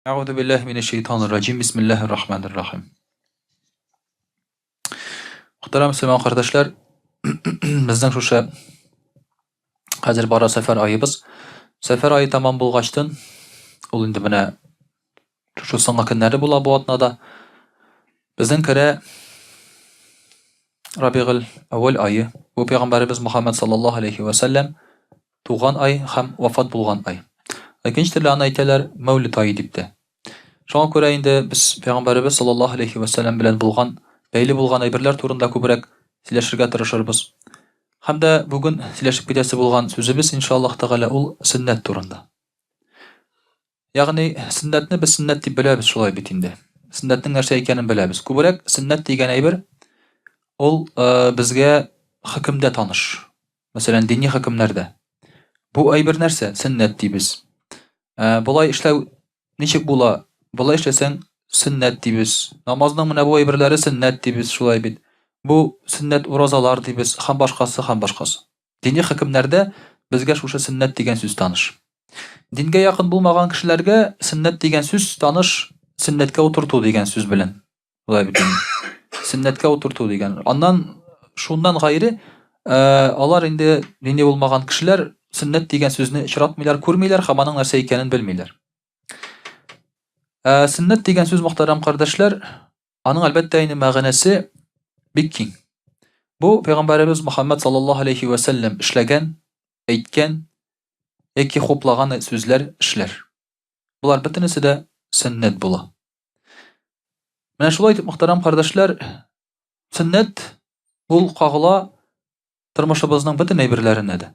Euzu billahi mineşşeytanirracim. Bismillahirrahmanirrahim. Muhterem Müslüman kardeşler, bizden şuşa hazır bara sefer ayыбыз. Sefer ayı tamam bulgaçtın. Ol indi менә şu соңгы көннәре була бу атнада. Bizden kere Rabiul Awwal ayı. Bu Peygamberimiz Muhammed sallallahu aleyhi ve sellem туган ay hem vafat bulgan ay. İkinci türlü ana ayteler Mevlid ayı dipte. Şoňa görä indi biz Peygamberimiz sallallahu aleyhi ve sellem bilen bulgan, beyli bulgan aýbirler turunda köpürek sileşirge tyrşarбыз. Hamda bugün sileşip gidesi bulgan sözübüz inşallah taala ul sünnet turunda. Ягъни sünnetni biz sünnet diýip bilebiz şolay bitinde. Sünnetniň näçe ekenini bilebiz. Köpürek sünnet diýen aýbyr ol bizge hükümde tanış. Mesela dini hükümlerde. Bu aýbyr нәрсе sünnet diýibiz. Bulay işlew niçik bula? Bulay işleseň sünnet diýibiz. Namaznyň mene bu aýbirleri sünnet diýibiz şolay bit. Bu sünnet urazalar diýibiz, ham başgasy. Dini hükümlerde bizge şuşa sünnet diýen söz tanış. Dinge yakın bulmagan kişilerge sünnet diýen söz tanış, sünnetke oturtu diýen söz bilen. Şolay bit. Sünnetke oturtu diýen. Andan şundan gaýry alar indi dini bulmagan kişiler sünnet diýen sözni şiratmylar, körmeýler, hem anyň näçe ekenini bilmeýler. Sünnet diýen söz muhterem kardeşler, anyň albatta ýene magnasy bik kiň. Bu Peygamberimiz Muhammed sallallahu aleyhi ve sellem işlegen, eýtgen, eki hoplagan sözler, işler. Bular bitinisi de sünnet bula. Mene şolay diýip muhterem kardeşler, sünnet bul kagla tyrmyşybyzyň bitin aýbirlerinde de.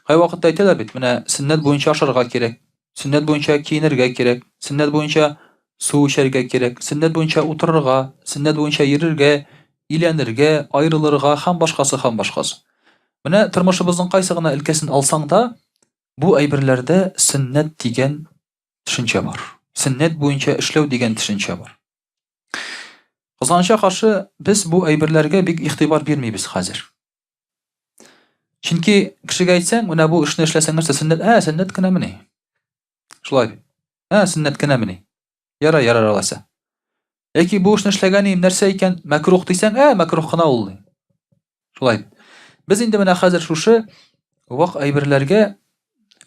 Hay wagtda aýtýarlar bit, mene sünnet boýunça aşarga kerek, sünnet boýunça kiyinirge kerek, sünnet boýunça suw içerge kerek, sünnet boýunça otururga, sünnet boýunça ýerirge, ilenirge, aýrylyrga, hem başgasy. Mene tyrmyşybyzyň gaýsygyna ilkesin alsaň da, bu aýbirlerde sünnet diýen düşünçe bar. Sünnet boýunça işlew diýen düşünçe bar. Kızança karşı biz bu aýbirlerge bik ihtibar bermeýbiz hazır. Çünki kişige aýtsaň, mene bu işni işleseňerse sünnet, sünnet kinemini. Şolay. Sünnet kinemini. Yarar alasa. Eki bu işni işlegenim näçe eken makruh diýseň, makruh gına ol. Şolay. Biz indi mene hazır şuşy wagt aýbirlerge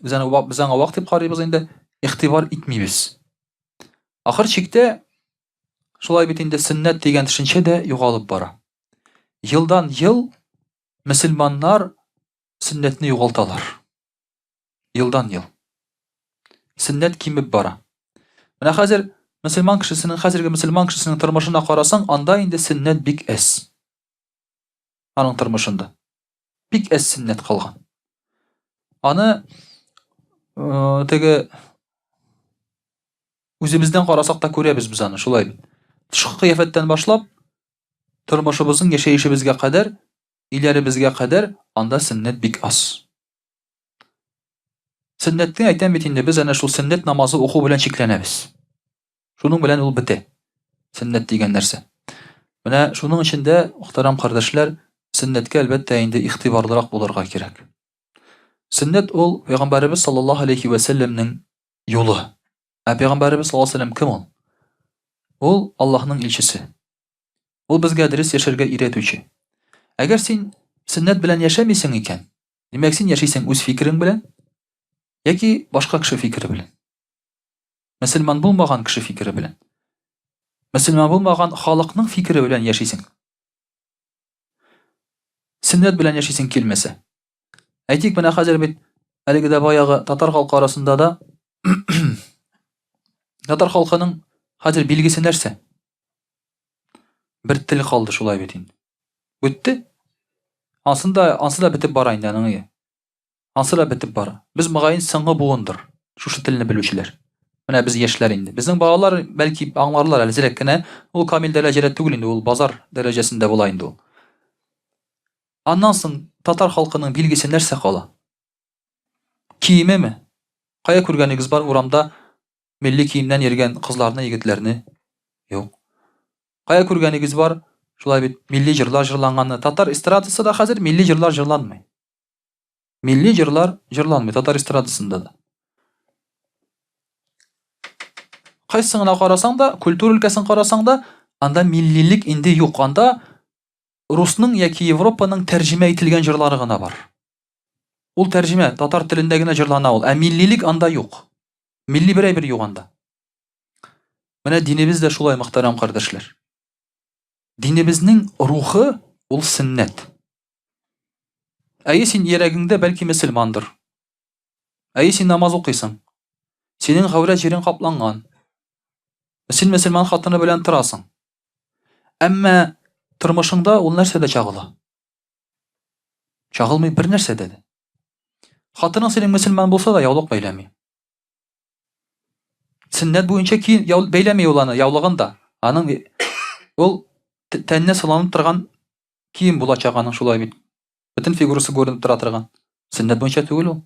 bizaň wagt diýip garaýbys indi ihtibar etmeýbiz. Ahir çykda şolay bit indi sünnet diýen düşünçe de ýogalyp bara. Ýyldan ýyl müsilmanlar sünnetini ýogaltalar. Ýyldan ýyl. Sünnet kimip bara. Mene hazır müsilman kişisiniň tyrmyşyna garasaň, anda indi sünnet bik es. Anyň tyrmyşynda. Bik es sünnet kalgan. Any tege özümizden garasak da görebiz biz any, şolay. Tышkı kıyafetten başlap tyrmyşybyzyň ýeşeýişibizge kadar, ilerimizge kadar anda sünnet bik az. Sünnetni aýtan bitinde biz ana şu sünnet namazı oku bilen çeklenebiz. Şunun bilen ul bite. Sünnet diýen нәрсе. Mene şunun içinde muhterem kardeşler, sünnetke elbette indi ihtibarlyrak bolarga kerek. Sünnet ol Peygamberimiz sallallahu aleyhi ve sellem'nin yolu. Peygamberimiz sallallahu aleyhi ve sellem kim ol? Ol Allah'ın ilçisi. Ol bizge diriz yaşarga iretüçi. Eger sen sünnet bilen yaşamysan eken, demek sen yaşaysan öz fikrin bilen, yaki başka kişi fikri bilen. Müslüman bulmagan kişi fikri bilen. Müslüman bulmagan halykyň fikri bilen yaşaysan. Sünnet bilen yaşaysan kelmese. Aýtyk mene hazır bit, aligide bayağı tatar halky arasında da tatar halkynyň hazır bilgisi нәрсе? Bir til kaldı şolay bit indi. Ötdi. Ansıda bitip bara indi anyňy. Ansıda bitip bara. Biz magaýyn saňa bugundyr. Şuşy tilini bilýüşler. Mene biz ýeşler indi. Bizden bagalar belki aňlarlar elzirekkine, ol kamil derejede tugul indi, ol bazar derejesinde bola indi ol. Andan soň tatar halkynyň bilgisi нәрсе kala? Kiyime mi? Kaya körgenigiz bar uramda milli kiyimden yergen kızlaryny, ýigitlerini? Ýok. Kaya körgenigiz bar şolay bit milli jırlar jırlangany? Tatar estradasy da hazır milli jırlar jırlanmay. Milli jırlar jırlanmay tatar estradasynda da. Кайсыңына карасаң да, культура өлкәсен карасаң да, анда миллилек инде юк. Анда русның яки Европаның тәрҗемә ителгән җырлары гына бар. Ул тәрҗемә татар телендә генә җырлана ул, ә миллилек анда юк. Милли берәйбер юк анда. Менә динебез дә шулай, мөхтәрәм кардәшләр. Динебезнең рухы ул сөннәт. Әйе, син йөрәгеңдә бәлки мөселмандыр. Әйе, син намаз укыйсың. Синең гәүрә җирең капланган. Син мөселман хатыны белән торасың. Әмма тормышыңда ул нәрсәдә чагыла? Чагылмый бер нәрсәдә дә. Хатының синең мөселман булса да яулык бәйләми. Сөннәт буенча ки бәйләми ул аны яулыгында. Аның ул тәнне сыланып торган кием булачак аның шулай бит. Бөтен фигурасы күренеп тора торган. Сөннәт буенча түгел ул.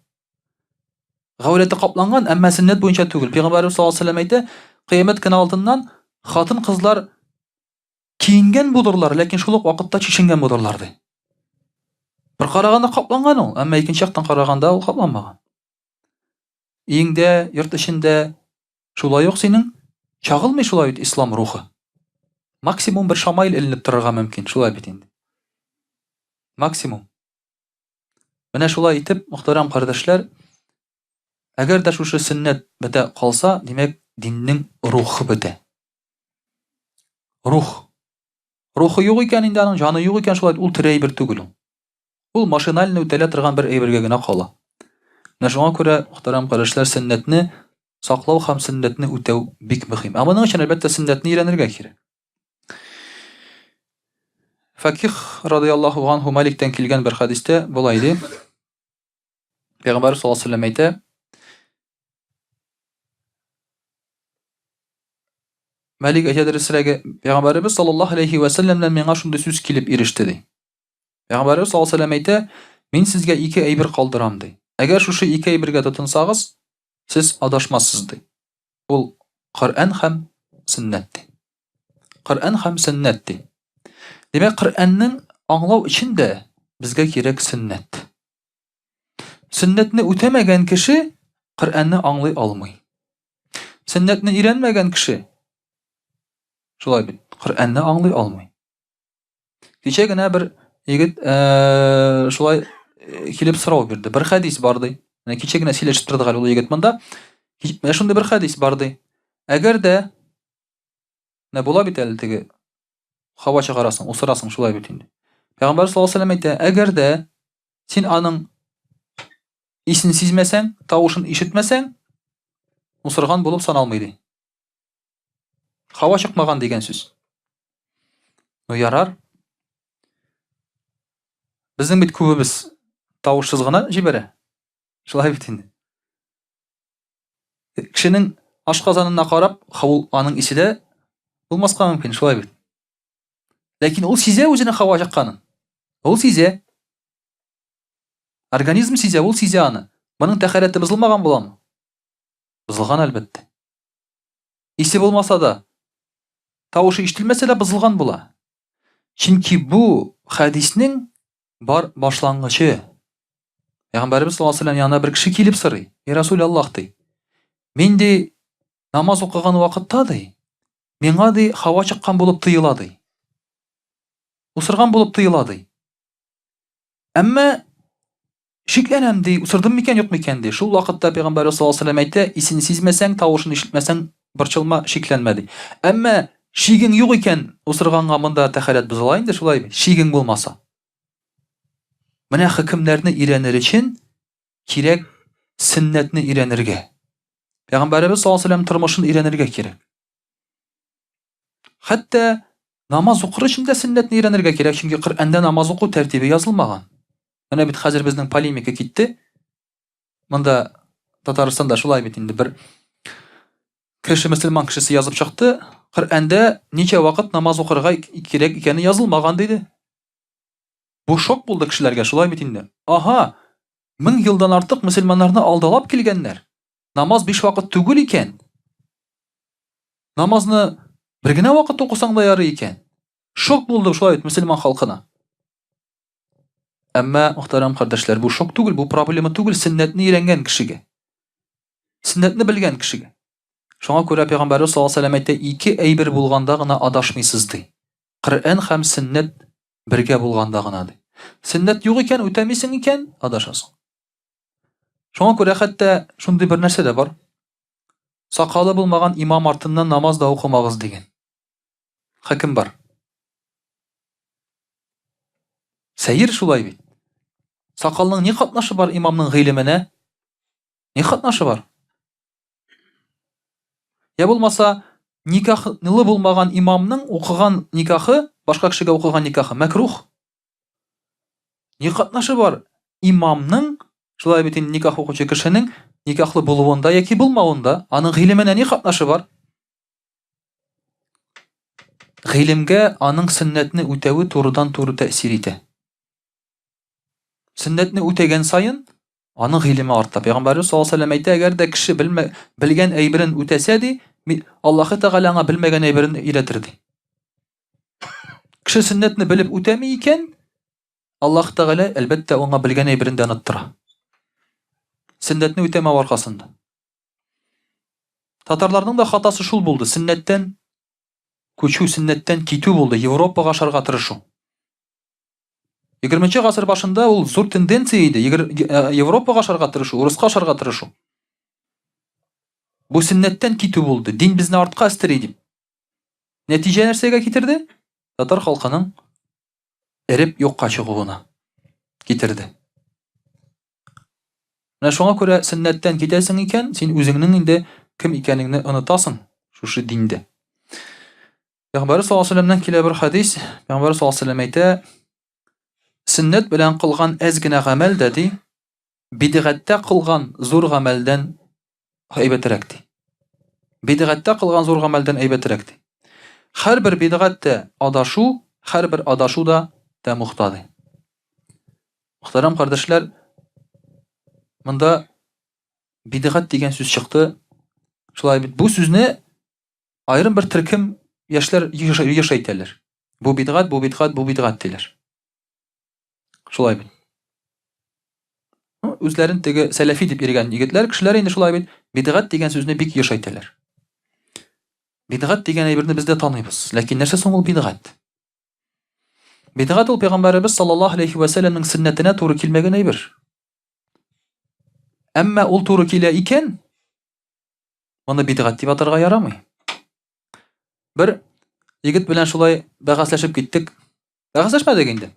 Гәүрәте капланган, әмма сөннәт буенча түгел. Пәйгамбәрбез саллаллаһу алейһи ва сәллям әйтә, кыямәт көне алдыннан хатын-кызлар киенгән булырлар, ләкин шул ук вакытта чишенгән булырлар ди. Бер караганда капланган ул, әмма икенче яктан караганда ул капланмаган. Иңдә, йорт эчендә шулай ук синең чагылмый шулай бит ислам рухы. Максимум бер шамайл эленеп торырга мөмкин, шулай бит инде. Максимум. Менә шулай итеп, мөхтәрәм кардәшләр, әгәр дә шушы сөннәт бетә калса, димәк, диннең рухы бетә. Рух. Рухы юк икән инде, аның җаны юк икән, шулай ул терәй бер түгел ул. Ул машинально үтәлә торган бер әйбергә генә кала. Менә шуңа күрә, мөхтәрәм кардәшләр, сөннәтне саклау һәм сөннәтне үтәү бик мөһим. Ә моның өчен әлбәттә сөннәтне өйрәнергә кирәк. Факих радиллаһу анһу Маликтән килгән бер хадистә булай ди. Пәйгамбәр саллаллаһу алейһи ва сәллям әйтә: Малик әйтәдер сирәгә, Пәйгамбәрбез саллаллаһу алейһи ва сәллямнән миңа шундый сүз килеп иреште ди. Пәйгамбәрбез саллаллаһу алейһи ва сәллям әйтә: Мин сезгә ике әйбер калдырам ди. Әгәр шушы ике әйбергә тотынсагыз, сез адашмассыз ди. Ул Коръән һәм сөннәт ди. Коръән һәм сөннәт ди. Димәк, Коръәннең аңлау өчен дә безгә кирәк сөннәт. Сөннәтне үтәмәгән кеше Коръәнне аңлый алмый. Сөннәтне өйрәнмәгән кеше шулай бит, Коръәнне аңлый алмый. Кичә генә бер егет шулай килеп сорау бирде. Бер хадис бар ди. Менә кичә генә сөйләшеп тордык әле ул егет монда. Менә шундый бер хадис бар ди. Әгәр дә менә була бит әле теге Хава чыгарасың, усырасың шулай бит инде. Пәйгамбәр саллаллаһу алейһи ва сәллям әйтә, әгәр дә син аның исен сизмәсәң, тавышын ишетмәсәң, усырган булып саналмый ди. Хава чыкмаган дигән сүз. Ну ярар. Безнең бит күбебез тавышсыз гына җибәрә. Шулай бит инде. Кешенең ашказанына карап, ул аның исендә булмаска мөмкин, шулай бит. Ләкин ул сизә үзенең хава чыкканын. Ул сизә. Организм сизә, ул сизә аны. Моның тәһарәте бозылмаган буламы? Бозылган әлбәттә. Исе булмаса да, тавышы ишетелмәсә дә бозылган була. Чөнки бу хадисның бар башлангычы. Пәйгамбәрбез саллаллаһу алейһи ва сәллям янына бер кеше килеп сорый. Я Расулаллаһ ди. Мин ди намаз укыган вакытта ди, миңа ди хава чыккан булып тоела ди. Усырган булып тоела ди. Әмма шикләнәм ди, усырдым микән, юк микән ди. Шул вакытта Пәйгамбәр саллаллаһу алейһи ва сәллям әйтә, исен сизмәсәң, тавышын ишетмәсәң, борчылма, шикләнмә ди. Әмма шигең юк икән, усырганга монда тәһарәт бозыла инде, шулай бит. Шигең булмаса. Менә хөкемнәрне өйрәнер өчен кирәк сөннәтне өйрәнергә. Пәйгамбәрбез саллаллаһу алейһи ва сәллям тормышын өйрәнергә кирәк. Хәтта намаз укыр өчен дә сөннәтне өйрәнергә кирәк, чөнки Коръәндә намаз уку тәртибе язылмаган. Менә бит хәзер безнең полемика китте. Монда Татарстанда шулай бит инде бер кеше мөселман кешесе язып чыкты. Коръәндә ничә вакыт намаз укырга кирәк икәне язылмаган диде. Бу шок булды кешеләргә, шулай бит инде. Аха, 1000 елдан артык мөселманнарны алдалап килгәннәр. Намаз 5 вакыт түгел икән. Намазны бер генә вакыт укысаң да ярый икән. Шок булды шулай бит мөселман халкына. Әмма мөхтәрәм кардәшләр, бу шок түгел, бу проблема түгел сөннәтне өйрәнгән кешегә. Сөннәтне белгән кешегә. Шуңа күрә Пәйгамбәрбез саллаллаһу алейһи ва сәлләм әйтә, ике әйбер булганда гына адашмыйсыз ди. Коръән һәм сөннәт бергә булганда гына ди. Сөннәт юк икән, үтәмисең икән, адашасың. Шуңа күрә хәтта шундый бер нәрсә дә бар. Сакалы булмаган имам артыннан намаз да укымагыз дигән. Хөкем бар. Сәйер шулай бит. Сакалның ни катнашы бар имамның гыйлеменә? Ни катнашы бар? Я булмаса, никахлы булмаган имамның укыган никахы, башка кешегә укыган никахы мәкрух. Ни катнашы бар имамның, шулай бит никах укучы кешенең никахлы булуында яки булмавында, аның гыйлеменә ни катнашы бар? Гыйлемгә аның сөннәтне үтәве турыдан-туры тәэсир итә. Сөннәтне үтәгән сайын аның гыйлеме арта. Пәйгамбәрбез саллаллаһу алейһи ва сәлләм әйтә, әгәр дә кеше белгән әйберен үтәсә ди, Аллаһы Тәгалә аңа белмәгән әйберен өйрәтер ди. Кеше сөннәтне белеп үтәми икән, Аллаһ Тәгалә әлбәттә аңа белгән әйберен дә оныттыра. Сөннәтне үтәмәү аркасында. Татарларның да хатасы шул булды. Сөннәттән күчү, сөннәттән китү булды. Европага ашарга тырышу. 20-нче гасыр башында ул зур тенденция иде. Европага ашарга тырышу, урыска ашарга тырышу. Бу сөннәттән китү булды. Дин безне артка өстери дип. Нәтиҗә нәрсәгә китерде? Татар халкының эреп юкка чыгуына китерде. Менә шуңа күрә сөннәттән китәсең икән, син үзеңнең инде кем икәнеңне онытасың шушы диндә. Пәйгамбәр саллаллаһу алейһи ва сәлләмнән килә бер хадис. Пәйгамбәр саллаллаһу алейһи ва сәлләм әйтә, сөннәт белән кылган әз генә гамәл дә ди, бидгатьтә кылган зур гамәлдән әйбәтрәк ди. Бидгатьтә кылган зур гамәлдән әйбәтрәк ди. Һәрбер бидгатьтә адашу, һәрбер адашу да тәмухта ди. Мөхтәрәм кардәшләр, монда бидгать дигән сүз чыкты. Шулай бит, бу сүзне айрым бер төркем яшьләр яшәйтәләр. Бу бидгать, бу бидгать, бу бидгать диләр. Шулай бит. Үзләрен теге сәләфи дип йөргән егетләр, кешеләр инде шулай бит, бидгать дигән сүзне бик яшәйтәләр. Бидгать дигән әйберне без дә таныйбыз. Ләкин нәрсә соң ул бидгать? Бидгать ул Пәйгамбәрбез саллаллаһу алейһи ва сәлләмнең сөннәтенә туры килмәгән әйбер. Әмма ул туры килә икән, моны бидгать дип атарга ярамый. Бер егет белән шулай бәхәсләшеп киттек. Бәхәсләшмәдек инде.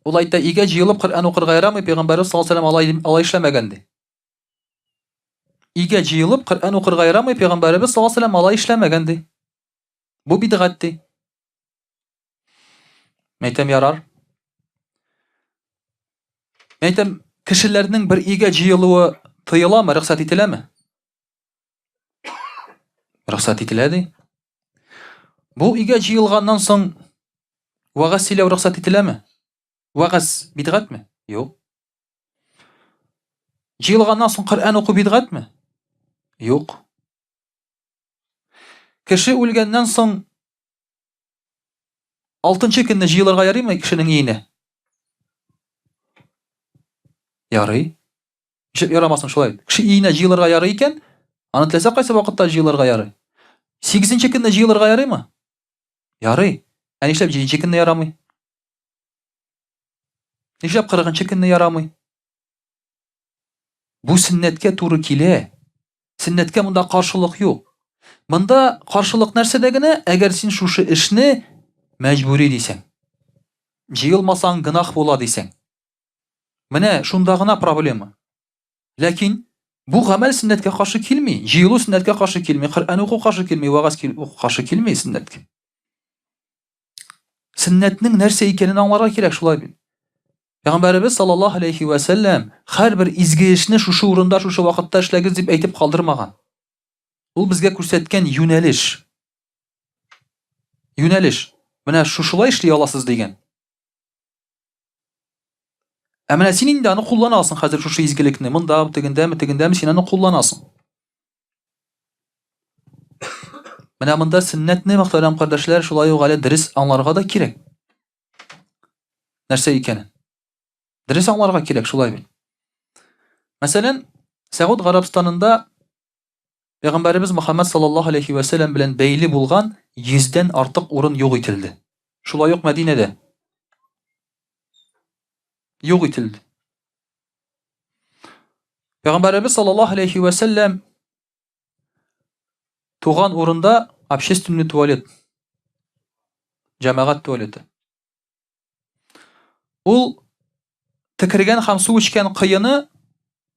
Ул әйтә, игә җыелып Коръән укырга ярамый, Пәйгамбәрбез саллаллаһу алейһи ва сәлләм алай эшләмәгән ди. Игә җыелып Коръән укырга ярамый, Пәйгамбәрбез саллаллаһу алейһи ва сәлләм алай эшләмәгән ди. Бу бидгать ди. Мәйтәм ярар. Мәйтәм, кешеләрнең бер игә җыелуы тыйыламы, рөхсәт ителәме? Рөхсәт ителә ди. Бу игә җыелганнан соң вагаз сөйләү рөхсәт ителәме? Вагаз бидгатьме? Юк. Җыелганнан соң Коръән уку бидгатьме? Юк. Кеше үлгәннән соң 6-нчы көнне җыелырга ярыймы кешенең өенә? Ярый. Нишләп ярамасын шулай? Кеше өенә җыелырга ярый икән, аны теләсә кайсы вакытта җыелырга ярый. 8-нче көнне җыелырга ярыймы? Ярый. Ә нишләп 7-нче көнне ярамый? Нишләп 40-нчы көнне ярамый? Бу сөннәткә туры килә. Сөннәткә монда каршылык юк. Монда каршылык нәрсәдә генә? Әгәр син шушы эшне мәҗбүри дисәң, җыелмасаң гынах була дисәң. Менә шунда гына проблема. Ләкин бу гамәл сөннәткә каршы килми. Җыелу сөннәткә каршы килми, Коръән уку каршы килми, вагаз каршы килми сөннәткә. Сөннәтнең нәрсә икәнен аңларга кирәк шулай бит. Пәйгамбәрбез саллаллаһу алейһи ва сәлләм һәрбер изге эшне шушы урында, шушы вакытта эшләгез дип әйтеп калдырмаган. Ул безгә күрсәткән юнәлеш. Юнәлеш. Менә шушылай эшли аласыз дигән. Ә менә син инде аны кулланасың хәзер шушы изгелекне. Монда, тегендәме, син аны кулланасың. Менә монда сөннәтне, мөхтәрәм кардәшләр, шулай ук әле дөрес аңларга да кирәк. Нәрсә икәнен? Дөрес аңларга кирәк шулай бит. Мәсәлән, Сәгуд Гарәбстанында Пәйгамбәребез Мөхәммәд саллаллаһу алейхи ва сәллям белән бәйле булган 100дән артык урын юк ителде. Шулай ук Мәдинәдә юк ителде. Пәйгамбәребез саллаллаһу алейхи ва сәллям туган урында общественный туалет, җәмәгать туалеты. Ул тикергән һәм су эчкән кыены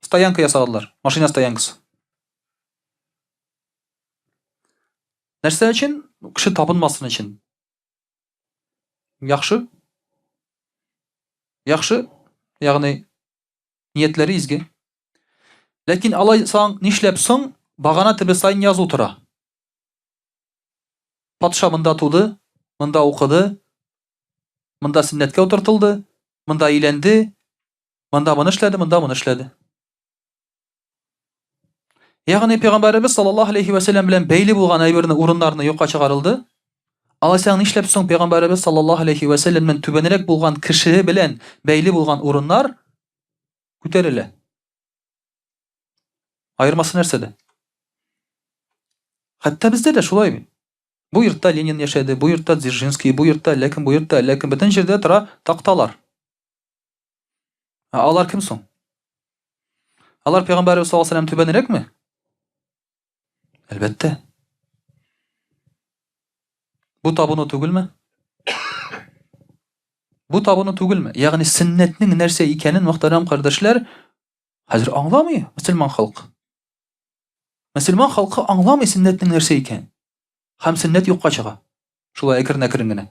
стоянка ясадылар, машина стоянкасы. Нәрсә өчен? Кеше табынмасын өчен. Яхшы? Яхшы, ягъни ниятләре изге. Ләкин алай саң нишләп соң багана төбе сайын язу тора. Патша монда туды, монда укыды, монда сөннәткә утыртылды, монда өйләнде, монда моны эшләде, монда моны эшләде. Ягъни Пәйгамбәребез саллаллаһу алейхи ва сәллям белән бәйле булган әйберне урыннарны юкка чыгарылды. Алай саң нишләп соң Пәйгамбәребез саллаллаһу алейхи ва сәллямнан түбәнрәк булган кеше белән бәйле булган урыннар күтәрелә. Айырмасы нәрсәдә? Хәтта бездә дә шулай бит. Бу йортта Ленин яшәде, бу йортта Дзержинский, бу йортта, ләкин бөтен җирдә тора такталар. Алар кем соң? Алар Пәйгамбәребез саллаллаһу алейхи ва сәллям түбәнрәкме? Әлбәттә. Бу табыну түгелме? Бу табыну түгелме? Ягъни сөннәтнең нәрсә икәнен мөхтәрәм кардәшләр хәзер аңламый мөселман халкы. Мөселман халкы аңламый сөннәтнең нәрсә икән. Һәм сөннәт юкка чыга. Шулай әкрен-әкрен генә.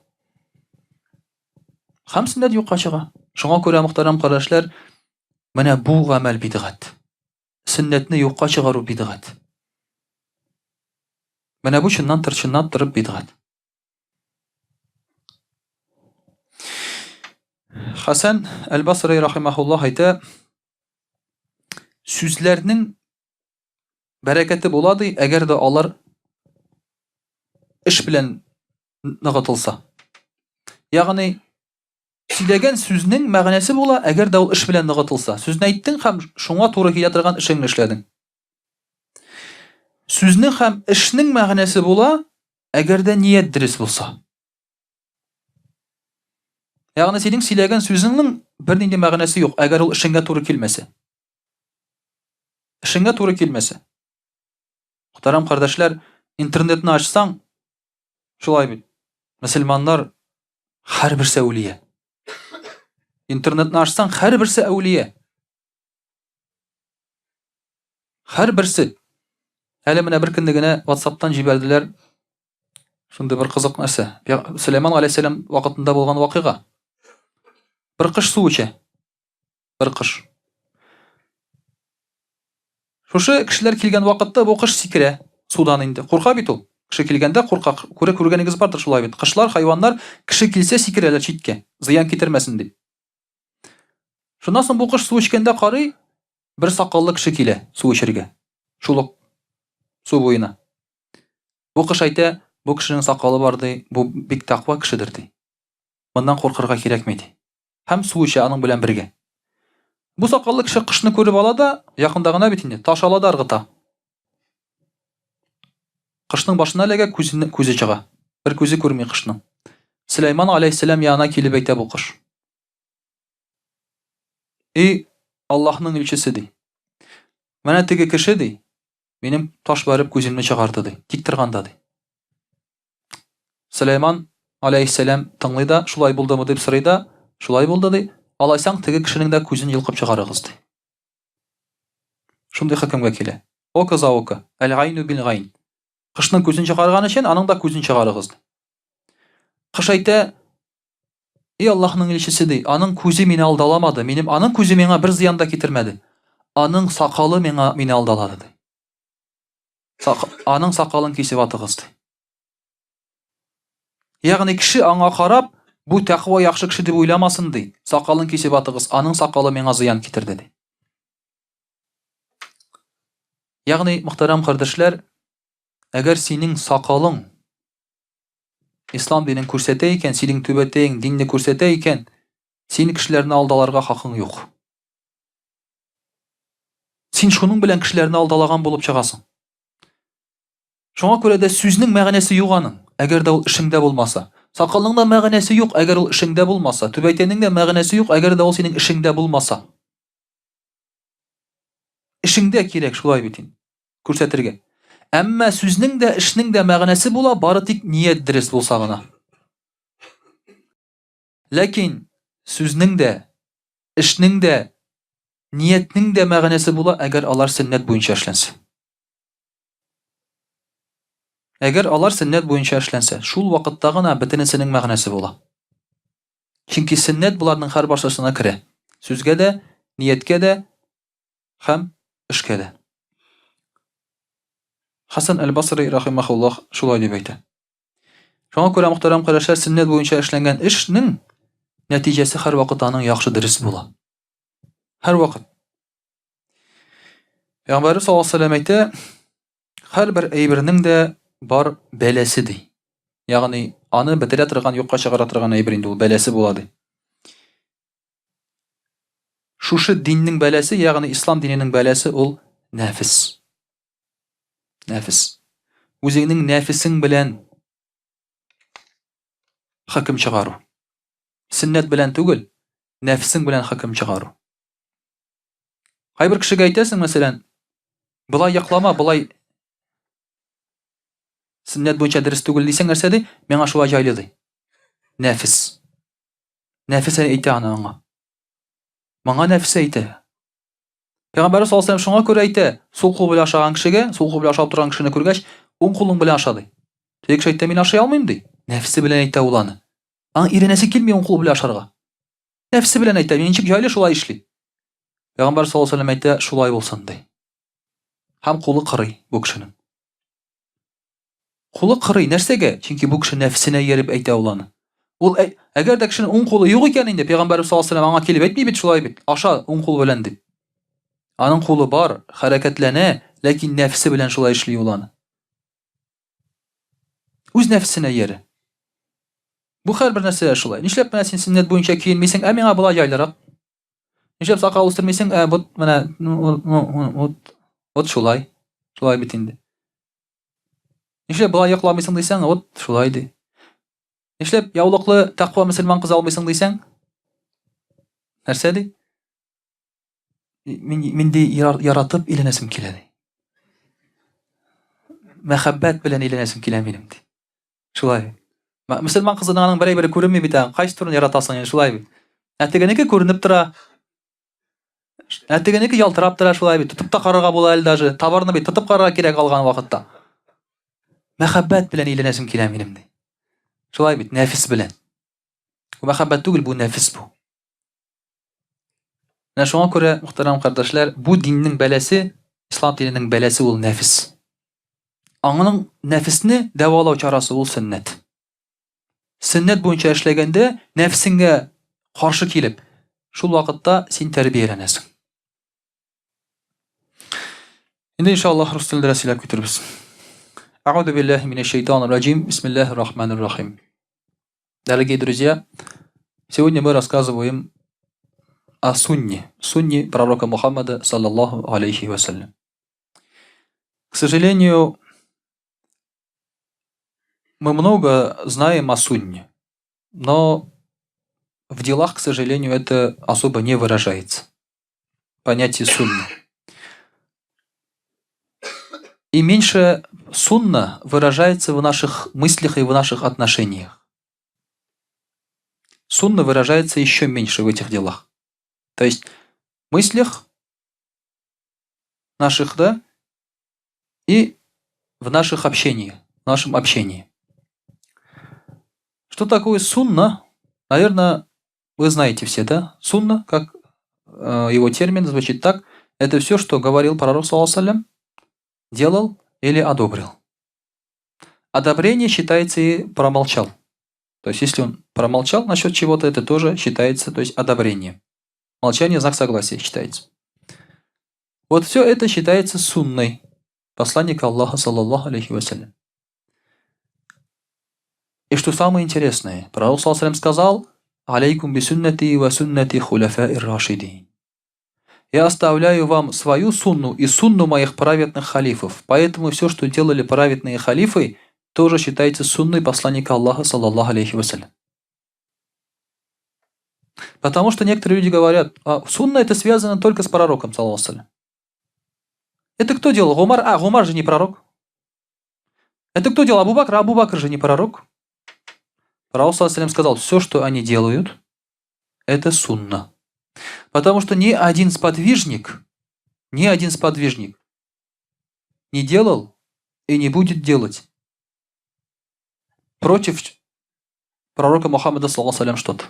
Һәм сөннәт юкка чыга. Шуңа күрә мөхтәрәм кардәшләр, менә бу гамәл бидгать. Сөннәтне юкка чыгару бидгать. Менә бу чыннан торып бидгать. Хасан әл-Басри рахимахуллаһ әйтә, сүзләрнең бәрәкәте була ди, әгәр дә алар эш белән ныгытылса. Ягъни сөйләгән сүзнең мәгънәсе була, әгәр дә ул эш белән ныгытылса. Сүзне әйттең һәм шуңа туры килә торган эшеңне эшләдең. Сүзнең һәм эшнең мәгънәсе була, әгәр дә ният дөрес булса. Ягъни синең сөйләгән сүзеңнең бернинди мәгънәсе юк, әгәр ул эшеңгә туры килмәсә. Эшеңгә туры килмәсә. Мөхтәрәм кардәшләр, интернетны ачсаң, шулай бит. Мөселманнар һәрберсе әүлия. Интернетны ачсаң, һәрберсе әүлия. Һәрберсе. Әле менә бер көнне генә WhatsApp'тан җибәрделәр. Шундый бер кызык нәрсә. Сөләйман алейһиссәлам вакытында булган вакыйга. Бер кыш су эчә. Бер кыш. Шушы кешеләр килгән вакытта бу кыш сикерә судан инде. Курка бит ул. Кеше килгәндә курка. Күргәнегез бардыр шулай бит. Кышлар, хайваннар кеше килсә сикерәләр читкә, зыян китермәсен дип. Шуннан соң бу кыш су эчкәндә карый, бер сакаллы кеше килә су эчәргә. Шулык су буена. Бу кыш әйтә, бу кешенең сакалы бар ди, бу бик тақва кешедер ди. Моннан куркырга кирәкми ди. Һәм су эчә аның белән бергә. Бу сакаллы кеше кышны күреп ала да, якында гына бит инде, таш ала да ыргыта. Кышның башына эләгә, күзе чыга. Бер күзе күрми кышның. Сөләйман алейһиссәлам янына килеп әйтә бу кыш. И Аллаһның илчесе ди. Менә теге кеше ди, минем таш барып күземне чыгарды ди, тик торганда ди. Сөләйман алейһиссәлам тыңлый да, шулай булдымы дип сорый да, шулай булды ди. Алайсаң теге кешенең дә күзен йылкып чыгарыгыз ди. Шундый хөкемгә килә. Ока за ока, әл-гайну бил-гайн. Кышның күзен чыгарган өчен аның да күзен чыгарыгыз ди. Кыш әйтә, и Аллаһның илчесе ди, аның күзе мине алдаламады, аның күзе миңа бер зыян да китермәде. Аның сакалы мине алдалады ди. Аның сакалын кисеп атыгыз ди. Ягъни кеше аңа карап, бу тәкъва яхшы кеше дип уйламасын ди. Сакалын кисеп атыгыз, аның сакалы миңа зыян китерде ди. Ягъни мөхтәрәм кардәшләр, әгәр синең сакалың ислам динен күрсәтә икән, синең түбәтәең динне күрсәтә икән, син кешеләрне алдаларга хакың юк. Син шуның белән кешеләрне алдалаган булып чыгасың. Шуңа күрә дә сүзнең мәгънәсе юк аның, әгәр дә ул эшеңдә булмаса. Сакалның да мәгънәсе юк, әгәр ул эшеңдә булмаса. Түбәтәнең дә мәгънәсе юк, әгәр дә ул синең эшеңдә булмаса. Эшеңдә кирәк шулай бит инде. Күрсәтергә. Әмма сүзнең дә, эшнең дә мәгънәсе була, бары тик ният дөрес булса гына. Ләкин сүзнең дә, эшнең дә, ниятнең дә мәгънәсе була, әгәр алар сөннәт буенча эшләнсә. Әгәр алар сөннәт буенча эшләнсә, шул вакытта гына бөтенесенең мәгънәсе була. Чөнки сөннәт буларның һәр баршасына керә. Сүзгә дә, нияткә дә һәм эшкә дә. Хасан әл-Басри рахимахуллаһ шулай дип әйтә. Шуңа күрә мөхтәрәм кардәшләр, сөннәт буенча эшләнгән эшнең нәтиҗәсе һәр вакыт аның яхшы дөрес була. Һәр вакыт. Пәйгамбәр саллаллаһу алейһи ва сәллям әйтә, һәрбер әйбернең дә бар бәләсе ди. Ягъни аны бетерә торган, юкка чыгара торган әйбер инде ул бәләсе була ди. Шушы диннең бәләсе, ягъни ислам диненең бәләсе ул нәфис. Нәфис. Үзеңнең нәфисең белән хөкем чыгару. Сөннәт белән түгел, нәфисең белән хөкем чыгару. Кайбер кешегә әйтәсең, мәсәлән, булай яклама, булай сөннәт буенча дөрес түгел дисәң нәрсә ди? Миңа шулай җайлы ди. Нәфис. Нәфис әйтә аңа. Моңа нәфис әйтә. Пәйгамбәр саллаллаһу алейһи ва сәллям шуңа күрә әйтә, сул кул белән ашаган кешегә, сул кул белән ашап торган кешене күргәч, уң кулың белән аша ди. Теге кеше әйтә, мин ашый алмыйм ди. Нәфсе белән әйтә ул аны. Аң иренәсе килми уң кул белән ашарга. Нәфсе белән әйтә, мин ничек җайлы шулай эшли. Пәйгамбәр саллаллаһу алейһи ва сәллям әйтә, шулай булсын ди. Һәм кулы кырый бу кешенең. Кулы кырый нәрсәгә? Чөнки бу кеше нәфсенә ярып әйтә ул аны. Ул әгәр дә кешенең уң кулы юк икән инде, Пәйгамбәр саллаллаһу алейһи ва сәллям аңа килеп әйтми бит шулай бит. Аша уң кул белән дип. Аның кулы бар, хәрәкәтләнә, ләкин нәфсе белән шулай эшли ул аны. Үз нәфсенә яры. Бу һәрбер нәрсә шулай. Нишләп менә син сөннәт буенча киенмисең, миңа булай җайлырак? Нишләп сакал үстермисең, бу менә вот шулай. Шулай бит инде. Нишләп булай йокламыйсың дисәң, вот шулай ди. Нишләп яулыклы, тәкъва мөселман кыз алмыйсың дисәң? Нәрсә ди? Мин ди яратып иленәсем килә ди. Мәхәббәт белән иленәсем килә минем ди. Шулай. Мөселман кызының аның берәй-бере күренми бит, кайсы турын яратасың инде шулай бит. Әтегенеке күренеп тора. Әтегенеке ялтырап тора шулай бит. Тотып та карарга була әле даже. Товарны бит тотып карарга кирәк алган вакытта. Мәхәббәт белән иленәсем килә минем ди. Шулай бит, нәфис белән. Бу мәхәббәт түгел, бу нәфис бу. Менә шуңа күрә, мөхтәрәм кардәшләр, бу диннең бәләсе, ислам диненең бәләсе ул нәфис. Аңның нәфисне дәвалау чарасы ул сөннәт. Сөннәт буенча эшләгәндә нәфсеңгә каршы килеп, шул вакытта син тәрбияләнәсең. Инде иншаллаһ рус телендә сөйләп китербез. А'уду биллахи минаш шайтанир раджим. Бисмиллахир рахманир рахим. Дорогие друзья, сегодня мы рассказываем о сунне пророка Мухаммада саллаллаху алейхи ва саллям. К сожалению, мы много знаем о сунне, но в делах, к сожалению, это особо не выражается. Понятие сунна. И меньше сунна выражается в наших мыслях и в наших отношениях. Сунна выражается еще меньше в этих делах. То есть в мыслях наших, да, и в наших общениях, в нашем общении. Что такое сунна? Наверное, вы знаете все, да? Сунна, как его термин звучит так, это все, что говорил пророк, саллаллаху алейхи ва саллям, делал или одобрил. Одобрение считается и промолчал. То есть, если он промолчал насчет чего-то, это тоже считается, то есть, одобрение. Молчание – знак согласия считается. Вот все это считается сунной посланника Аллаха, саллаллаху алейхи ва саллям. И что самое интересное, пророк, саллаллаху алейхи ва саллям, сказал: «Алейкум би суннати ва суннати хуляфаир рашидин». Я оставляю вам свою сунну и сунну моих праведных халифов. Поэтому все, что делали праведные халифы, тоже считается сунной посланника Аллаха, саллаллаху алейхи вассалям. Потому что некоторые люди говорят, сунна это связано только с пророком, саллаллаху алейхи вассалям. Это кто делал? Гумар? Гумар же не пророк. Это кто делал? Абу Бакр? Абу Бакр же не пророк. Пророк, саллаллаху алейхи вассалям, сказал, все, что они делают, это сунна. Потому что ни один сподвижник не делал и не будет делать против пророка Мухаммада, саллаллаху алейхи вассалям, что-то.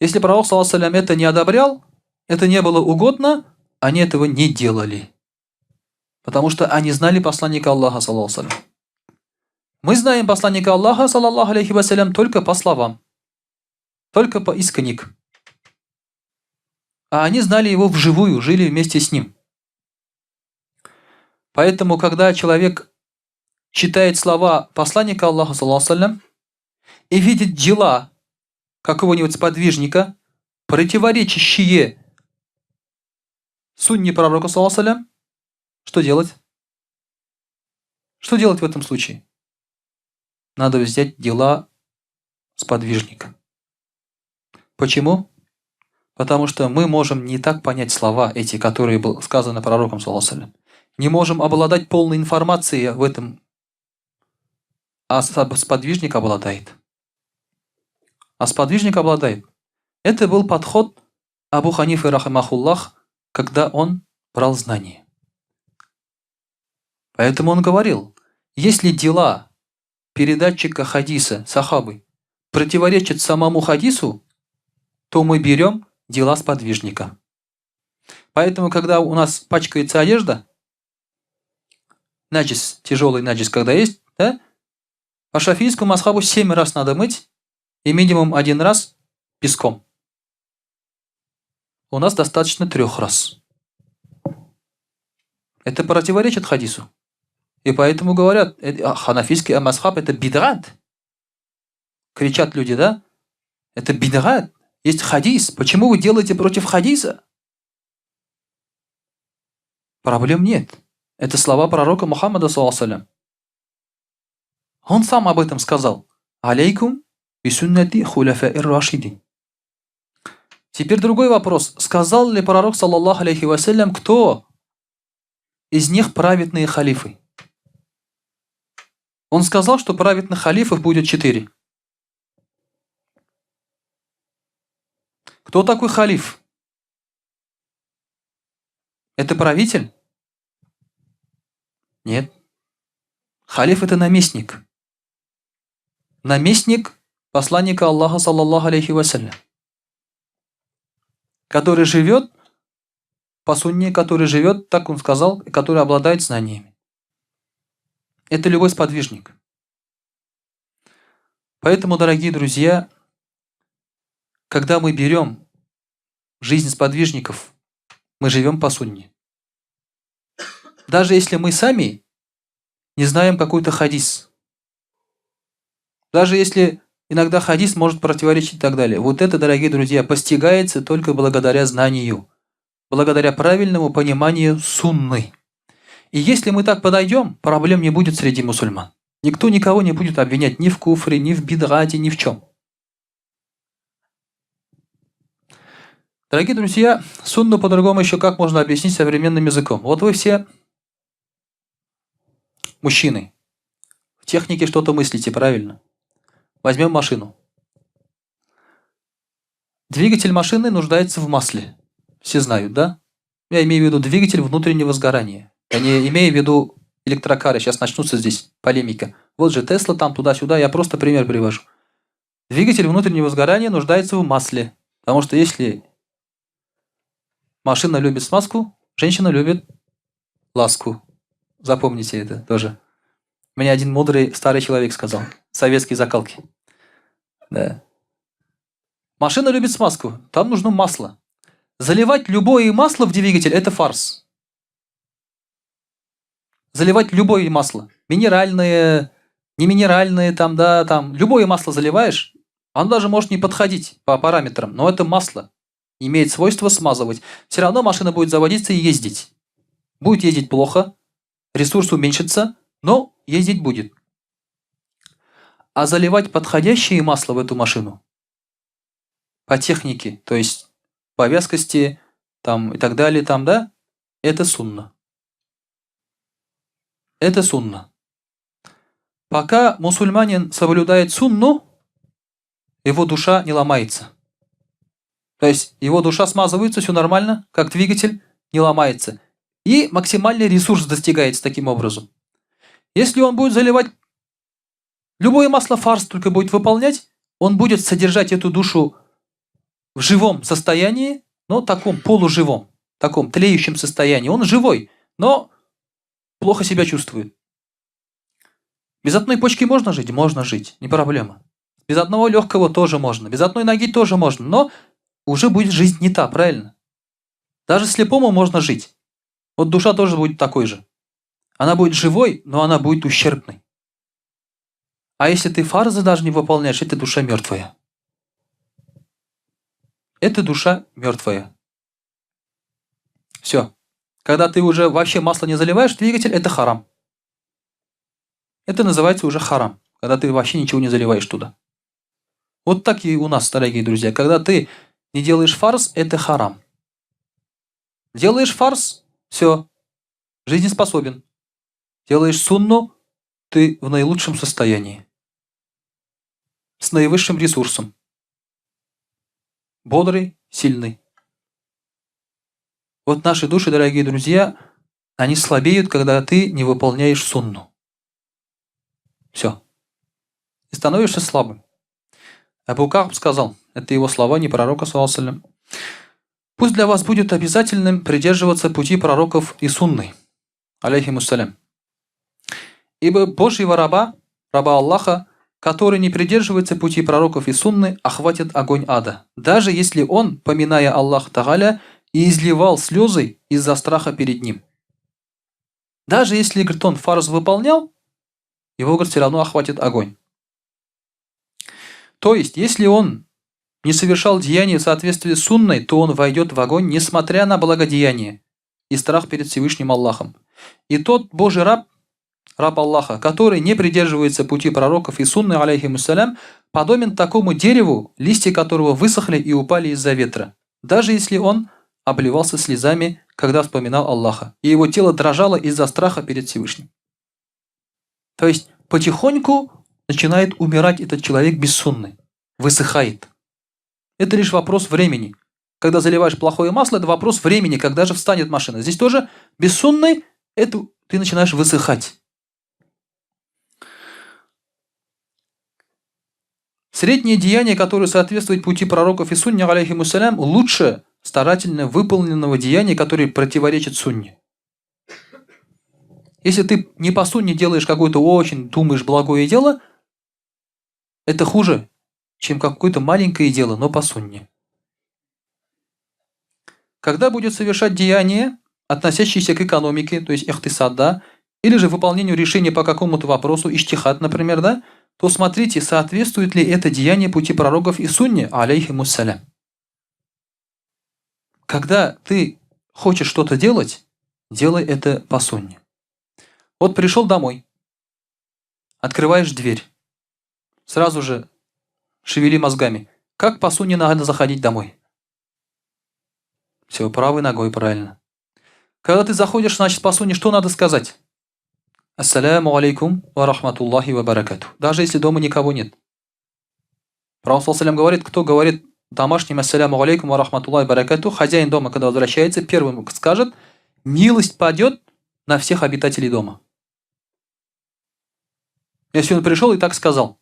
Если пророк, саллаллаху алейхи вассалям, это не одобрял, это не было угодно, они этого не делали. Потому что они знали посланника Аллаха, саллаллаху алейхи вассалям. Мы знаем посланника Аллаха, саллаллаху алейхи вассалям, только по словам, только из книг. А они знали его вживую, жили вместе с ним. Поэтому, когда человек читает слова посланника Аллаха, саллаллаху алейхи вассалям, и видит дела какого-нибудь сподвижника, противоречащие сунне пророка, саллаллаху алейхи вассалям, что делать? Что делать в этом случае? Надо взять дела сподвижника. Почему? Потому что мы можем не так понять слова эти, которые были сказаны пророком, саллаллаху алейхи вассалям. Не можем обладать полной информацией в этом, а сподвижник обладает. Это был подход Абу Ханифы рахимахуллах, когда он брал знания. Поэтому он говорил, если дела передатчика хадиса, сахабы, противоречат самому хадису, то мы берем дела сподвижника. Поэтому, когда у нас пачкается одежда, наджис, тяжелый наджис, когда есть, да, по шафийскому масхабу 7 раз надо мыть, и минимум 1 раз песком. У нас достаточно 3 раз. Это противоречит хадису. И поэтому говорят, ханафийский масхаб это бидгат. Кричат люди, да? Это бидгат. Есть хадис. Почему вы делаете против хадиса? Проблем нет. Это слова пророка Мухаммада, саллаллаху алейхи вассалям. Он сам об этом сказал. Алейкум бисуннати хуляфаир рашидин. Теперь другой вопрос. Сказал ли пророк, саллаллаху алейхи вассалям, кто из них праведные халифы? Он сказал, что праведных халифов будет 4. Кто такой халиф? Это правитель? Нет. Халиф это наместник. Наместник посланника Аллаха, саллаллаху алейхи вассалям, который живет по сунне, который живет, так он сказал, который обладает знаниями. Это любой сподвижник. Поэтому, дорогие друзья, когда мы берем жизнь сподвижников, мы живем по сунне. Даже если мы сами не знаем какой-то хадис, даже если иногда хадис может противоречить и так далее, вот это, дорогие друзья, постигается только благодаря знанию, благодаря правильному пониманию сунны. И если мы так подойдем, проблем не будет среди мусульман. Никто никого не будет обвинять ни в куфре, ни в бидгате, ни в чем. Дорогие друзья, сунну по-другому еще как можно объяснить современным языком. Вот вы все мужчины. В технике что-то мыслите, правильно? Возьмем машину. Двигатель машины нуждается в масле. Все знают, да? Я имею в виду двигатель внутреннего сгорания. Я не имею в виду электрокары. Сейчас начнутся здесь полемика. Вот же Тесла там туда-сюда. Я просто пример привожу. Двигатель внутреннего сгорания нуждается в масле. Потому что если машина любит смазку, женщина любит ласку. Запомните это тоже. Мне один мудрый старый человек сказал. Советские закалки. Да. Машина любит смазку. Там нужно масло. Заливать любое масло в двигатель – это фарс. Заливать любое масло. Минеральное, не минеральное, там, да, там. Любое масло заливаешь, оно даже может не подходить по параметрам, но это масло. имеет свойство смазывать. Все равно машина будет заводиться и ездить. Будет ездить плохо, ресурс уменьшится, но ездить будет. А заливать подходящее масло в эту машину по технике, то есть по вязкости там, и так далее, там, да, это сунна. Это сунна. Пока мусульманин соблюдает сунну, его душа не ломается. То есть его душа смазывается, все нормально, как двигатель, не ломается. И максимальный ресурс достигается таким образом. Если он будет заливать любое масло фарс, только будет выполнять, он будет содержать эту душу в живом состоянии, но таком полуживом, таком тлеющем состоянии. Он живой, но плохо себя чувствует. Без одной почки можно жить? Можно жить, не проблема. Без одного легкого тоже можно, без одной ноги тоже можно, но уже будет жизнь не та, правильно? Даже слепому можно жить. Вот душа тоже будет такой же. Она будет живой, но она будет ущербной. А если ты фарзы даже не выполняешь, это душа мертвая. Это душа мертвая. Все. Когда ты уже вообще масло не заливаешь в двигатель, это харам. Это называется уже харам, когда ты вообще ничего не заливаешь туда. Вот так и у нас, дорогие друзья. Когда ты не делаешь фарз, это харам. Делаешь фарз, все, жизнеспособен. Делаешь сунну, ты в наилучшем состоянии. С наивысшим ресурсом. Бодрый, сильный. Вот наши души, дорогие друзья, они слабеют, когда ты не выполняешь сунну. Все. И становишься слабым. Абу Кааб сказал, это его слова, не пророка, саллаллаху алейхи ва саллям: пусть для вас будет обязательным придерживаться пути пророков и сунны, алейхимуссалям. Ибо Божьего раба Аллаха, который не придерживается пути пророков и сунны, охватит огонь ада, даже если он, поминая Аллаха Тааля, и изливал слезы из-за страха перед ним. Даже если, говорит, он фарз выполнял, его, говорит, все равно охватит огонь. То есть, если он не совершал деяния в соответствии с сунной, то он войдет в огонь, несмотря на благодеяние и страх перед Всевышним Аллахом. И тот Божий раб Аллаха, который не придерживается пути пророков и сунны, алейхимуссалям, подобен такому дереву, листья которого высохли и упали из-за ветра, даже если он обливался слезами, когда вспоминал Аллаха, и его тело дрожало из-за страха перед Всевышним. То есть потихоньку начинает умирать этот человек без сунны, высыхает. Это лишь вопрос времени. Когда заливаешь плохое масло, это вопрос времени, когда же встанет машина. Здесь тоже без сунны это ты начинаешь высыхать. Средние деяния, которые соответствуют пути пророков и сунне, алейхимуссалям, лучше старательно выполненного деяния, которое противоречит сунне. Если ты не по сунне делаешь какое-то очень, думаешь, благое дело, это хуже, чем какое-то маленькое дело, но по сунне. Когда будет совершать деяние, относящееся к экономике, то есть ихтисад, да, или же выполнению решения по какому-то вопросу, иштихад, например, да, то смотрите, соответствует ли это деяние пути пророков и сунне, алейхимуссалям. Когда ты хочешь что-то делать, делай это по сунне. Вот пришел домой, открываешь дверь, сразу же шевели мозгами. Как по сунне надо заходить домой? Все, правой ногой, правильно. Когда ты заходишь, значит, по сунне, что надо сказать? Ассаляму алейкум ва рахматуллахи ва баракату. Даже если дома никого нет. Пророк саллаллаху алейхи ва саллям говорит, кто говорит домашним ассаляму алейкум ва рахматуллахи ва баракату, хозяин дома, когда возвращается, первым скажет: милость падет на всех обитателей дома. Если он пришел и так сказал.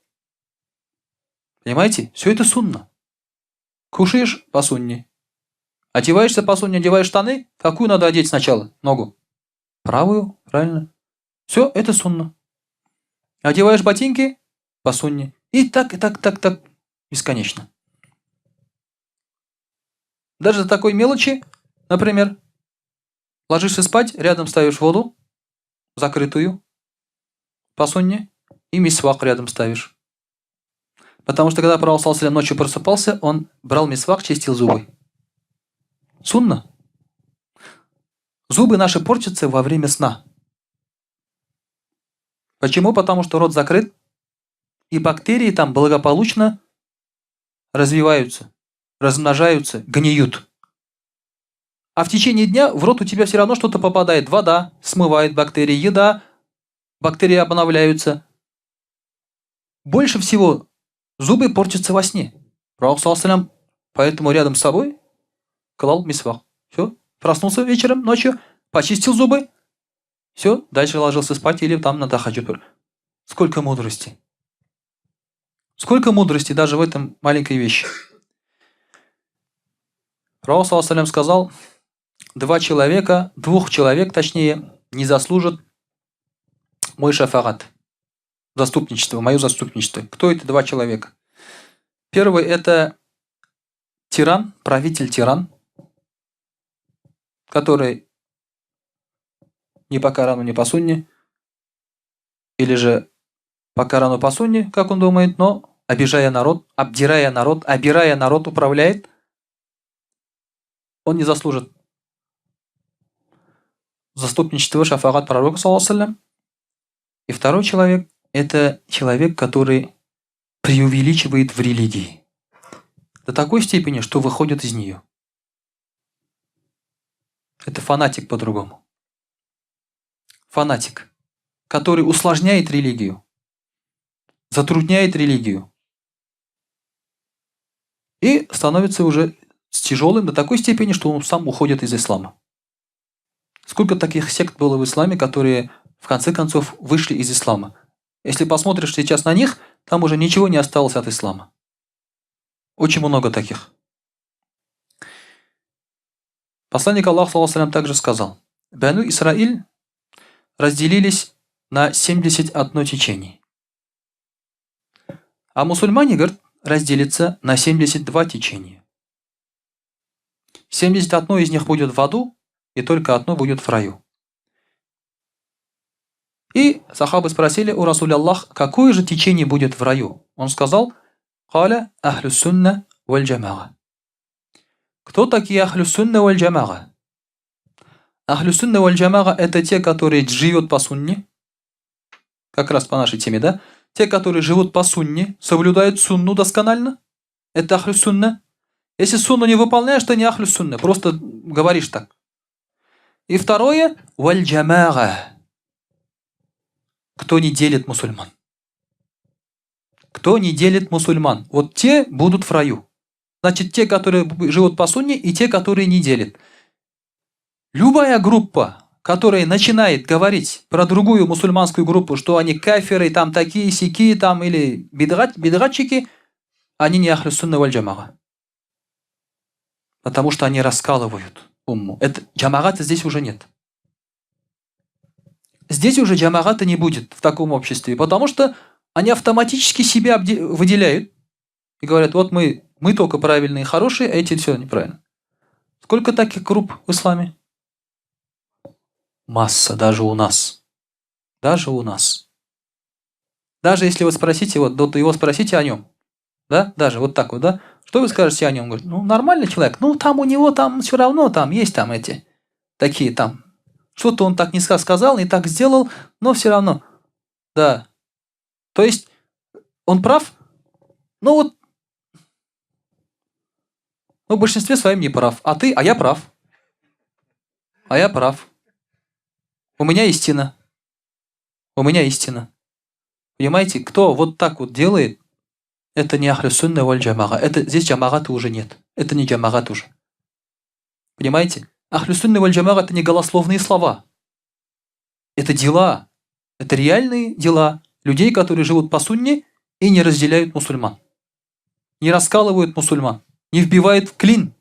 Понимаете? Все это сунна. Кушаешь по сунне. Одеваешься по сунне, одеваешь штаны. Какую надо одеть сначала? Ногу. Правую, правильно. Все, это сунна. Одеваешь ботинки по сунне. И так, бесконечно. Даже за такой мелочи, например, ложишься спать, рядом ставишь воду, закрытую, по сунне, и мисвак рядом ставишь. Потому что когда пророк саллаллаху алейхи ва саллям ночью просыпался, он брал мисвак, чистил зубы. Сунна. Зубы наши портятся во время сна. Почему? Потому что рот закрыт, и бактерии там благополучно развиваются, размножаются, гниют. А в течение дня в рот у тебя все равно что-то попадает. Вода смывает бактерии, еда, бактерии обновляются. Больше всего зубы портятся во сне. Пророк ﷺ поэтому рядом с собой клал мисвах. Все, проснулся вечером, ночью, почистил зубы, все, дальше ложился спать или там на тахаджуд. Сколько мудрости. Сколько мудрости даже в этом маленькой вещи. Пророк ﷺ сказал, двух человек, точнее, не заслужат мой шафагат. Заступничество, мое заступничество. Кто это два человека? Первый это тиран, правитель-тиран, который ни по Корану, ни по Сунне, или же по Корану, по Сунне, как он думает, но обижая народ, обдирая народ, обирая народ, управляет, он не заслужит заступничество шафагат пророка, саллаллаху. И второй человек – это человек, который преувеличивает в религии до такой степени, что выходит из нее. Это фанатик по-другому. Фанатик, который усложняет религию, затрудняет религию и становится уже тяжелым до такой степени, что он сам уходит из ислама. Сколько таких сект было в исламе, которые в конце концов вышли из ислама? Если посмотришь сейчас на них, там уже ничего не осталось от ислама. Очень много таких. Посланник Аллаха, саллаллаху также сказал, Бану Исраиль разделились на 71 течение. А мусульмане, говорят, разделятся на 72 течения. 71 из них будет в аду, и только одно будет в раю. И сахабы спросили у Расуля Аллах, какое же течение будет в раю? Он сказал, «Халя ахлю сунна валь джамага». Кто такие ахлю сунна валь джамага? Ахлю сунна валь джамага – это те, которые живут по сунне, как раз по нашей теме, да? Те, которые живут по сунне, соблюдают сунну досконально, это ахлю сунна. Если сунну не выполняешь, то не ахлю сунна, просто говоришь так. И второе – валь джамага. Кто не делит мусульман. Кто не делит мусульман. Вот те будут в раю. Значит, те, которые живут по сунне, и те, которые не делят. Любая группа, которая начинает говорить про другую мусульманскую группу, что они кафиры, там такие, сякие, там, или бидгатчики, они не ахлю сунна валь джамага. Потому что они раскалывают умму. Джамагата здесь уже нет. Здесь уже джамагата не будет в таком обществе, потому что они автоматически себя выделяют и говорят, вот мы только правильные и хорошие, а эти все неправильно. Сколько таких групп в исламе? Масса, даже у нас. Даже у нас. Даже если вы спросите, вот его спросите о нем, да, даже вот так вот, да, что вы скажете о нем? Говорит, ну, нормальный человек, ну, там у него там все равно, там есть там эти, такие там, что-то он так не сказал, не так сделал, но все равно, да. То есть, он прав, ну вот, ну, в большинстве своем не прав, а я прав. А я прав. У меня истина. У меня истина. Понимаете, кто вот так вот делает, это не ахлю сунна валь джамага. Здесь джамагата уже нет. Это не джамагат уже. Понимаете? Ахлю сунна валь джамага это не голословные слова. Это дела. Это реальные дела людей, которые живут по сунне и не разделяют мусульман. Не раскалывают мусульман. Не вбивают в клин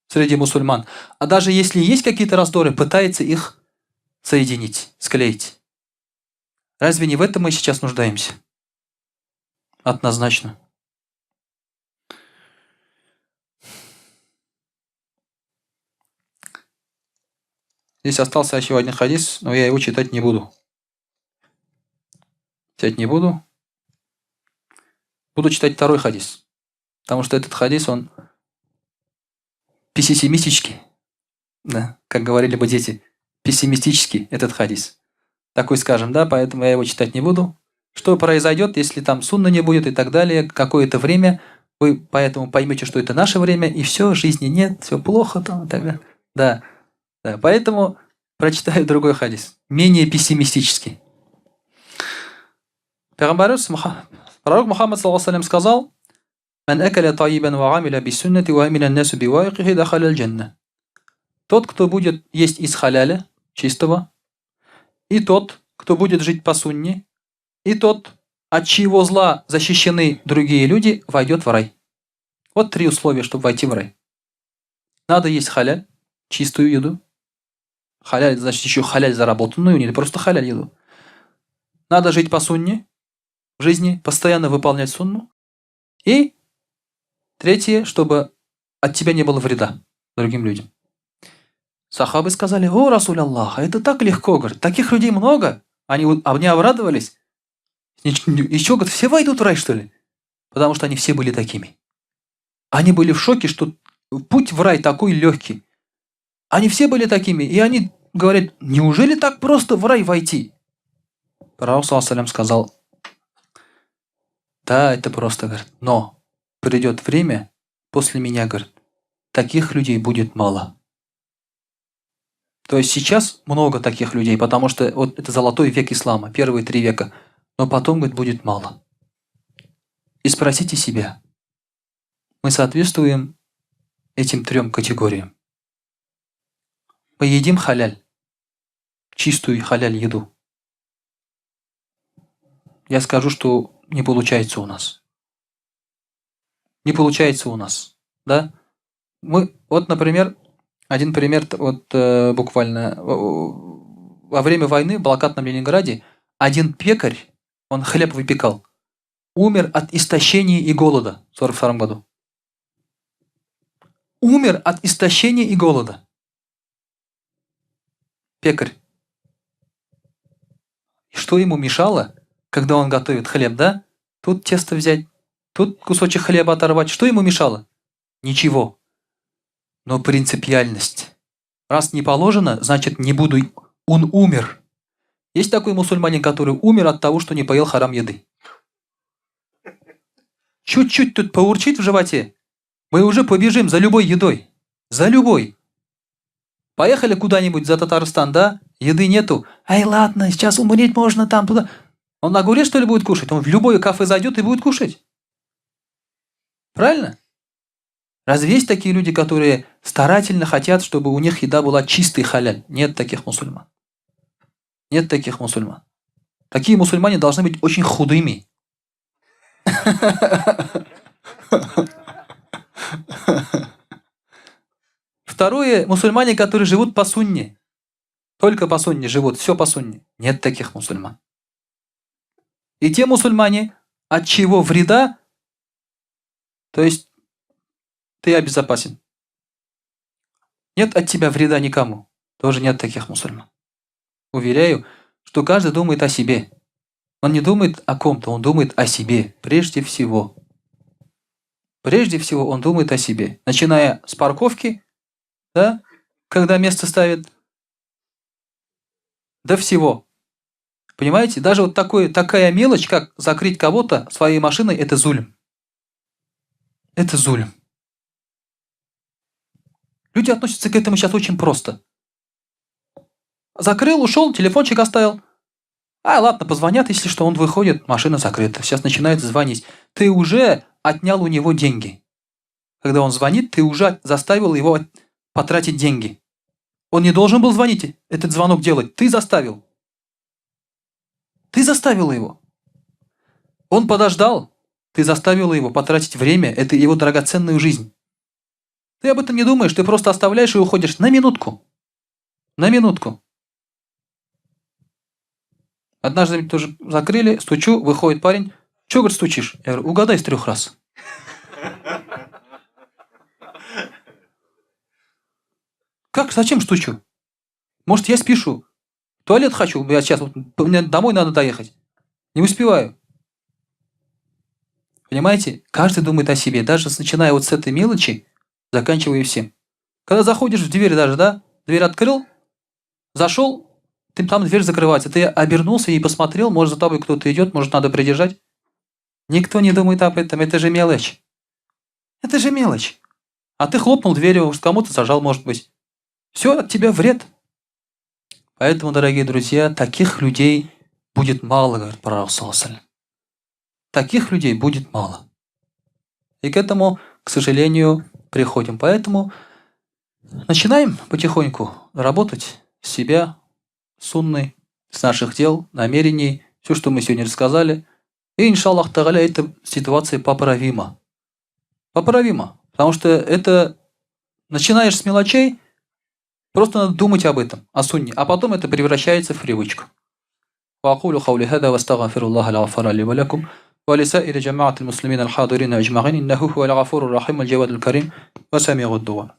среди мусульман. А даже если есть какие-то раздоры, пытается их соединить, склеить. Разве не в этом мы сейчас нуждаемся? Однозначно. Здесь остался еще один хадис, но я его читать не буду. Читать не буду. Буду читать второй хадис. Потому что этот хадис, он пессимистический. Да, как говорили бы дети, пессимистический этот хадис. Такой, скажем, да, поэтому я его читать не буду. Что произойдет, если там сунна не будет и так далее, какое-то время, вы поэтому поймете, что это наше время, и все, жизни нет, все плохо там и так далее. Да, да, поэтому прочитаю другой хадис, менее пессимистический. Пророк Мухаммад ﷺ сказал: «Ман акаля таибан ва амиля биссуннати ва амиля насу биваикихи дахаля аль-джанна». Тот, кто будет есть из халяля, чистого, и тот, кто будет жить по сунне, и тот, от чьего зла защищены другие люди, войдет в рай. Вот 3 условия, чтобы войти в рай. Надо есть халяль, чистую еду. Халяль, значит, еще халяль заработанную, не просто халяль еду. Надо жить по сунне в жизни, постоянно выполнять сунну. И 3, чтобы от тебя не было вреда другим людям. Сахабы сказали: «О, Расуль Аллаха, это так легко, говорит, таких людей много». Они обрадовались. Еще, говорит, все войдут в рай, что ли? Потому что они все были такими. Они были в шоке, что путь в рай такой легкий. Они все были такими, и они говорят: неужели так просто в рай войти? Пророк ﷺ сказал: да, это просто, говорит, но придет время, после меня, говорит, таких людей будет мало. То есть сейчас много таких людей, потому что вот это золотой век ислама, первые 3 века, но потом, говорит, будет мало. И спросите себя, мы соответствуем этим 3 категориям? Мы едим халяль, чистую халяль еду. Я скажу, что не получается у нас. Не получается у нас, да? Мы, вот, например, один пример, вот буквально, во время войны в блокадном Ленинграде один пекарь, он хлеб выпекал, умер от истощения и голода в 1942 году. Умер от истощения и голода. Пекарь. И что ему мешало, когда он готовит хлеб, да? Тут тесто взять, тут кусочек хлеба оторвать. Что ему мешало? Ничего. Но принципиальность. Раз не положено, значит не буду. Он умер. Есть такой мусульманин, который умер от того, что не поел харам еды. Чуть-чуть тут поурчит в животе, мы уже побежим за любой едой. За любой. Поехали куда-нибудь за Татарстан, да? Еды нету. Ай, ладно, сейчас умереть можно там, туда. Он на горе, что ли, будет кушать? Он в любое кафе зайдет и будет кушать. Правильно? Разве есть такие люди, которые старательно хотят, чтобы у них еда была чистой халяль? Нет таких мусульман. Нет таких мусульман. Такие мусульмане должны быть очень худыми. Второе, мусульмане, которые живут по сунне. Только по сунне живут, все по сунне. Нет таких мусульман. И те мусульмане, от чего вреда, то есть ты обезопасен. Нет от тебя вреда никому. Тоже нет таких мусульман. Уверяю, что каждый думает о себе. Он не думает о ком-то, он думает о себе прежде всего. Прежде всего он думает о себе. Начиная с парковки, да, когда место ставит, до всего. Понимаете? Даже вот такая мелочь, как закрыть кого-то своей машиной, это зулем. Это зулем. Люди относятся к этому сейчас очень просто. Закрыл, ушел, телефончик оставил. А, ладно, позвонят, если что, он выходит, машина закрыта. Сейчас начинает звонить. Ты уже отнял у него деньги. Когда он звонит, ты уже заставил его потратить деньги. Он не должен был звонить, этот звонок делать. Ты заставил. Ты заставил его. Он подождал. Ты заставил его потратить время. Это его драгоценную жизнь. Ты об этом не думаешь. Ты просто оставляешь и уходишь на минутку. На минутку. Однажды тоже закрыли, стучу, выходит парень. Чего, говорит, стучишь? Я говорю, угадай с 3 раз. Как? Зачем стучу? Может, я спешу. В туалет хочу. Я сейчас, мне домой надо доехать. Не успеваю. Понимаете? Каждый думает о себе. Даже начиная вот с этой мелочи, заканчивая всем. Когда заходишь в дверь даже, да, дверь открыл, зашел, ты там дверь закрывается, ты обернулся и посмотрел, может за тобой кто-то идет, может надо придержать. Никто не думает об этом, это же мелочь. Это же мелочь. А ты хлопнул дверью, кому-то зажал, может быть. Все, от тебя вред. Поэтому, дорогие друзья, таких людей будет мало, говорит пророк саллаллаху алейхи ва саллям. Таких людей будет мало. И к этому, к сожалению, приходим. Поэтому начинаем потихоньку работать с себя, с сунной, с наших дел, намерений, все, что мы сегодня рассказали. И, иншаллах та'аля, эта ситуация поправима. Поправима. Потому что это начинаешь с мелочей, просто надо думать об этом, о сунне, а потом это превращается в привычку. وأقول قولي هذا واستغفر الله الغفور لي ولكم ولسائر جماعة المسلمين الحاضرين أجمعين إنه هو الغفور الرحيم الجواد الكريم وسميع الدعاء.